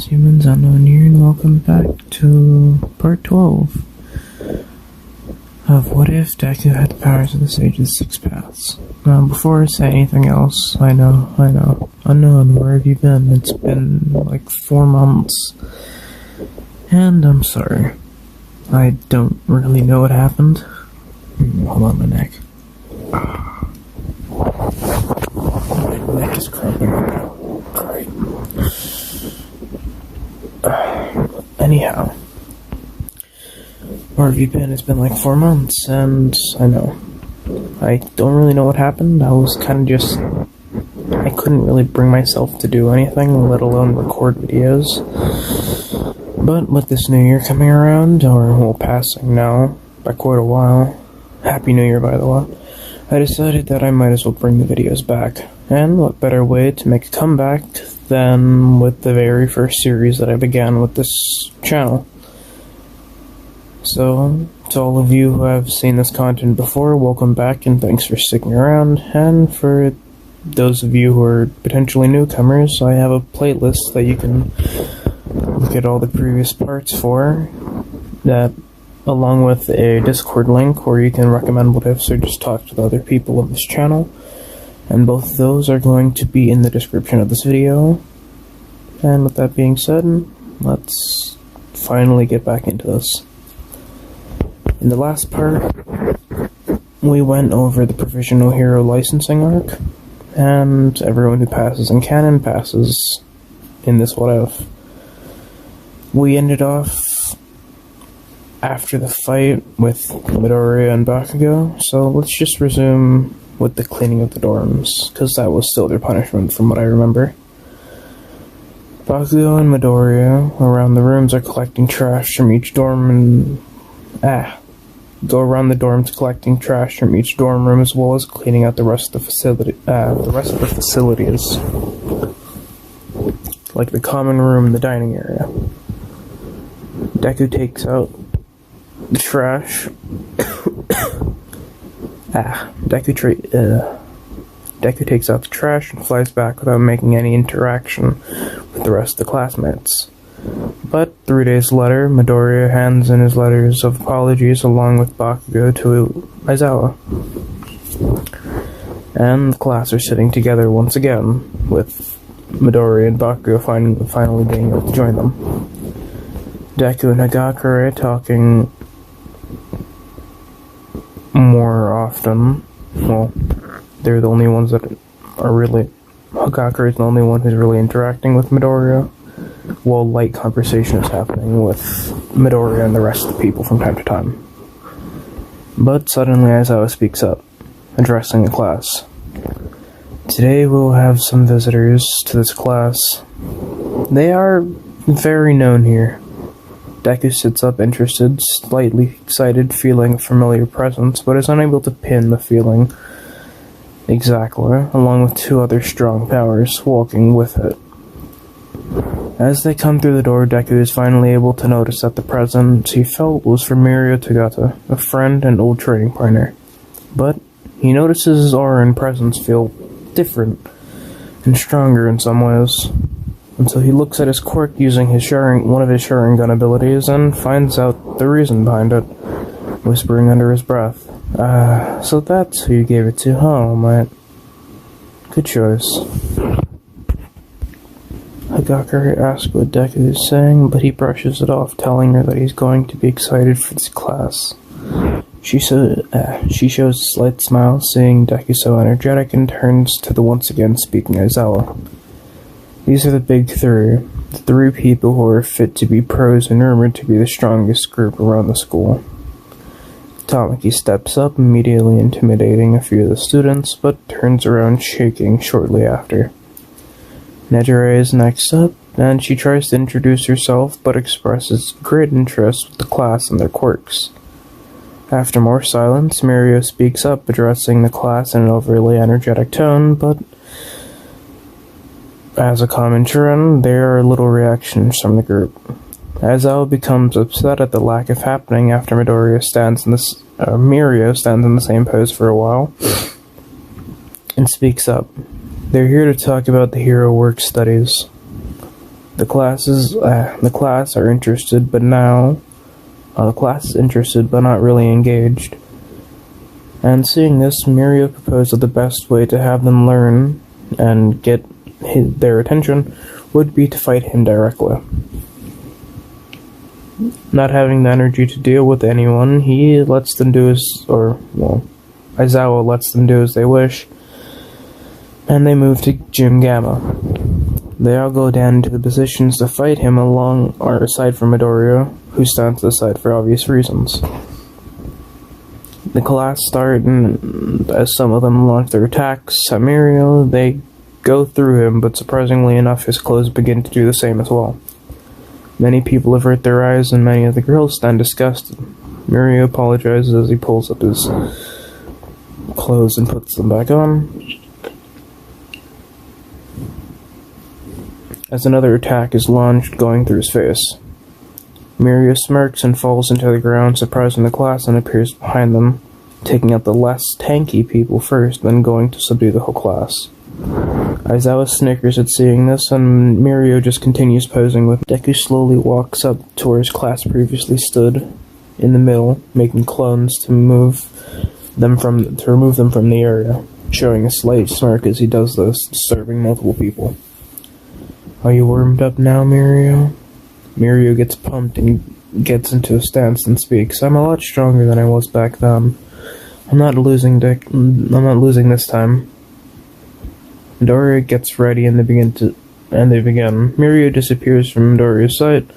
humans unknown here, and welcome back to part 12 of What If Deku Had the Powers of the Sage's Six Paths. Now, before I say anything else, I know, unknown, where have you been? It's been like 4 months, and I'm sorry. I don't really know what happened. Hold on, my neck. My neck is cramping up now. Great. Anyhow, where have you been? It's been like 4 months, and I know. I don't really know what happened. I was kind of just... I couldn't really bring myself to do anything, let alone record videos. But with this new year coming around, or, well, passing now, by quite a while, Happy New Year, by the way, I decided that I might as well bring the videos back. And what better way to make a comeback than with the very first series that I began with this channel. So, to all of you who have seen this content before, welcome back and thanks for sticking around. And for those of you who are potentially newcomers, I have a playlist that you can look at all the previous parts for, that along with a Discord link where you can recommend what ifs or just talk to the other people of this channel. And both of those are going to be in the description of this video. And with that being said, let's finally get back into this. In the last part, we went over the Provisional Hero licensing arc, and everyone who passes in canon passes in this What If. We ended off after the fight with Midoriya and Bakugo, so let's just resume with the cleaning of the dorms, because that was still their punishment from what I remember. Bakugo and Midoriya around the rooms are collecting trash from each dorm and... go around the dorms collecting trash from each dorm room as well as cleaning out the rest of the facilities. Like the common room and the dining area. Deku takes out the trash. Deku takes out the trash and flies back without making any interaction with the rest of the classmates. But 3 days later, Midoriya hands in his letters of apologies along with Bakugo to Aizawa. And the class are sitting together once again, with Midoriya and Bakugo finally being able to join them. Deku and Hagakure talking more often. Well, they're the only ones that are really... Hagakure is the only one who's really interacting with Midoriya, while light conversation is happening with Midoriya and the rest of the people from time to time. But suddenly Aizawa speaks up, addressing the class. Today we'll have some visitors to this class. They are very known here. Deku sits up interested, slightly excited, feeling a familiar presence, but is unable to pin the feeling exactly, along with 2 other strong powers walking with it. As they come through the door, Deku is finally able to notice that the presence he felt was from Mirio Tagata, a friend and old training partner. But he notices his aura and presence feel different and stronger in some ways, until he looks at his quirk using one of his Sharingan abilities and finds out the reason behind it, whispering under his breath, so that's who you gave it to, huh, mate? Good choice. Hagakure asks what Deku is saying, but he brushes it off, telling her that he's going to be excited for this class. She shows a slight smile, seeing Deku so energetic, and turns to the once again speaking Aizawa. These are the big 3, the 3 people who are fit to be pros and rumored to be the strongest group around the school. Tamaki steps up, immediately intimidating a few of the students, but turns around shaking shortly after. Nejire is next up, and she tries to introduce herself, but expresses great interest with the class and their quirks. After more silence, Mirio speaks up, addressing the class in an overly energetic tone, but as a common trend, there are little reactions from the group. Aizawa becomes upset at the lack of happening after Mirio stands in the same pose for a while, and speaks up. They're here to talk about the hero work studies. The class are interested, but now the class is interested but not really engaged. And seeing this, Mirio proposed that the best way to have them learn and get their attention would be to fight him directly. Not having the energy to deal with anyone, he lets them do Aizawa lets them do as they wish, and they move to Gym Gamma. They all go down into the positions to fight him aside from Midoriya, who stands to the side for obvious reasons. The class start, and as some of them launch their attacks at Mirio, they go through him, but surprisingly enough, his clothes begin to do the same as well. Many people avert their eyes, and many of the girls stand disgusted. Mirio apologizes as he pulls up his clothes and puts them back on. As another attack is launched, going through his face. Mirio smirks and falls into the ground, surprising the class, and appears behind them, taking out the less tanky people first, then going to subdue the whole class. Aizawa snickers at seeing this, and Mirio just continues posing with Deku. Slowly walks up to where his class previously stood, in the middle, making clones to remove them from the area, showing a slight smirk as he does this, disturbing multiple people. Are you warmed up now, Mirio? Mirio gets pumped and gets into a stance and speaks. I'm a lot stronger than I was back then. I'm not losing this time. Midoriya gets ready and they begin. Mirio disappears from Midoriya's sight,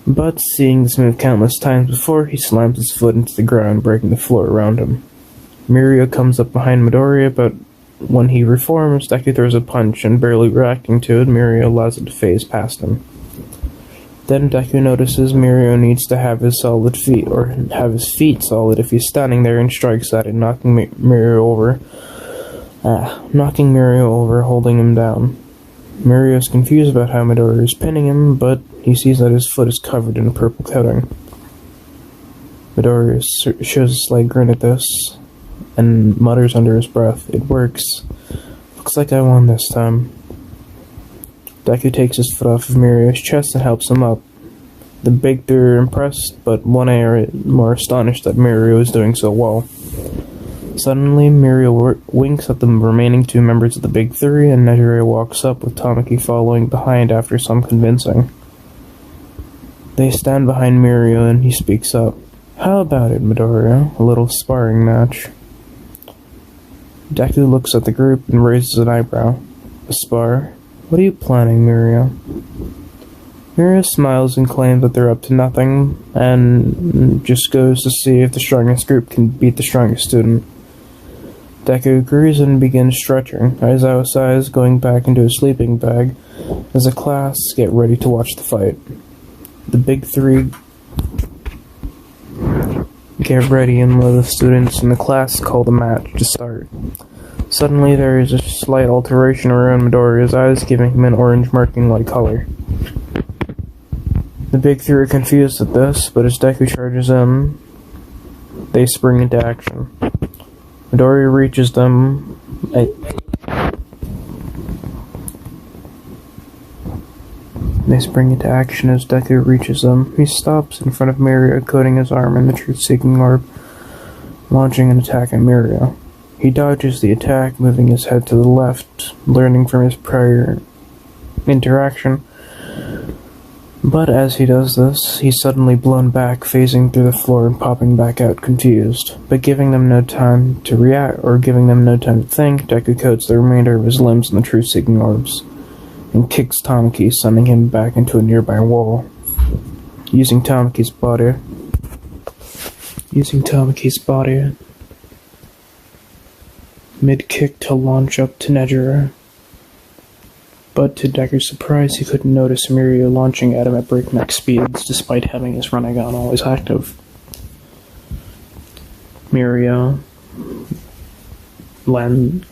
but seeing this move countless times before, he slams his foot into the ground, breaking the floor around him. Mirio comes up behind Midoriya, but when he reforms, Deku throws a punch, and barely reacting to it, Mirio allows it to phase past him. Then Deku notices Mirio needs to have his feet solid if he's standing there, and strikes at it, knocking Mirio over, holding him down. Mirio is confused about how Midoriya is pinning him, but he sees that his foot is covered in a purple coating. Midoriya shows a slight grin at this, and mutters under his breath, "It works. Looks like I won this time." Deku takes his foot off of Mirio's chest and helps him up. The big three are impressed, but one are more astonished that Mirio is doing so well. Suddenly, Mirio winks at the remaining two members of the big three, and Nejire walks up with Tamaki following behind after some convincing. They stand behind Mirio and he speaks up. "How about it, Midoriya? A little sparring match?" Deku looks at the group and raises an eyebrow. "A spar? What are you planning, Mirio?" Mirio smiles and claims that they're up to nothing, and just goes to see if the strongest group can beat the strongest student. Deku agrees and begins stretching. Aizawa sighs, going back into his sleeping bag, as the class get ready to watch the fight. The big three get ready and let the students in the class call the match to start. Suddenly there is a slight alteration around Midoriya's eyes, giving him an orange marking-like color. The big three are confused at this, but as Deku charges in, they spring into action. Midoriya reaches them. They spring into action as Deku reaches them. He stops in front of Mirio, coating his arm in the truth-seeking orb, launching an attack at Mirio. He dodges the attack, moving his head to the left, learning from his prior interaction. But as he does this, he's suddenly blown back, phasing through the floor and popping back out confused. But giving them no time to react, or giving them no time to think, Deku coats the remainder of his limbs in the truth-seeking orbs, and kicks Tamaki, sending him back into a nearby wall. Using Tamaki's body, mid-kick to launch up to Nejire. But to Deku's surprise, he couldn't notice Mirio launching at him at breakneck speeds, despite having his Rinnegan always active. Mirio lands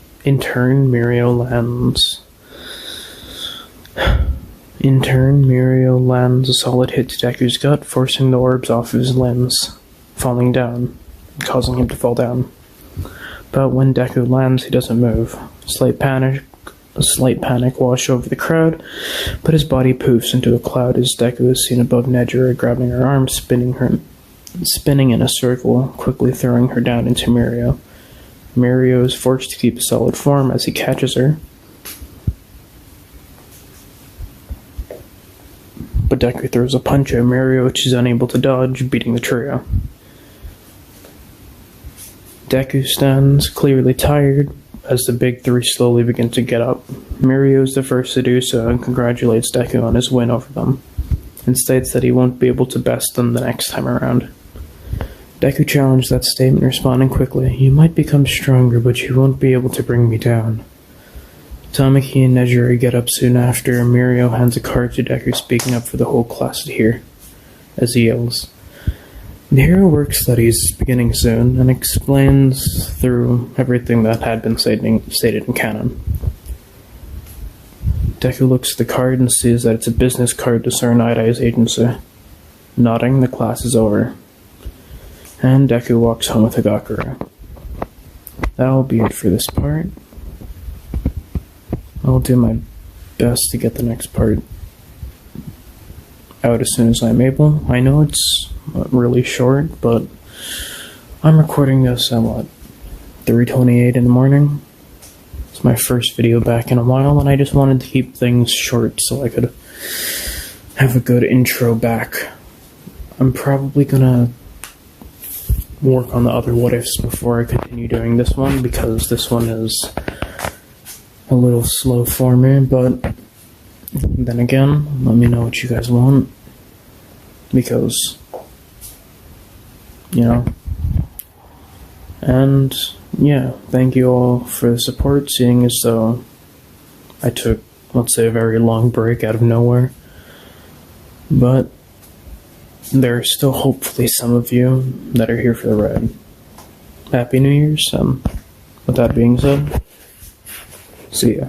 a solid hit to Deku's gut, forcing the orbs off of his limbs, falling down, causing him to fall down. But when Deku lands, he doesn't move. Slight panic A slight panic washes over the crowd, but his body poofs into a cloud as Deku is seen above Nejire, grabbing her arm, spinning in a circle, quickly throwing her down into Mirio. Mirio is forced to keep a solid form as he catches her, but Deku throws a punch at Mirio, which is unable to dodge, beating the trio. Deku stands, clearly tired, as the big three slowly begin to get up. Mirio is the first to do so and congratulates Deku on his win over them, and states that he won't be able to best them the next time around. Deku challenged that statement, responding quickly, "You might become stronger, but you won't be able to bring me down." Tamaki and Nejire get up soon after, and Mirio hands a card to Deku, speaking up for the whole class to hear, as he yells, "The hero work study is beginning soon," and explains through everything that had been stated in canon. Deku looks at the card and sees that it's a business card to Serenite's agency. Nodding, the class is over, and Deku walks home with Hagakure. That'll be it for this part. I'll do my best to get the next part out as soon as I'm able. I know it's really short, but I'm recording this at 3:28 in the morning. It's my first video back in a while, and I just wanted to keep things short so I could have a good intro back. I'm probably gonna work on the other what ifs before I continue doing this one, because this one is a little slow for me, but then again, let me know what you guys want, because, and yeah, thank you all for the support, seeing as though I took, let's say, a very long break out of nowhere, but there are still hopefully some of you that are here for the ride. Happy New Year's, with that being said, see ya.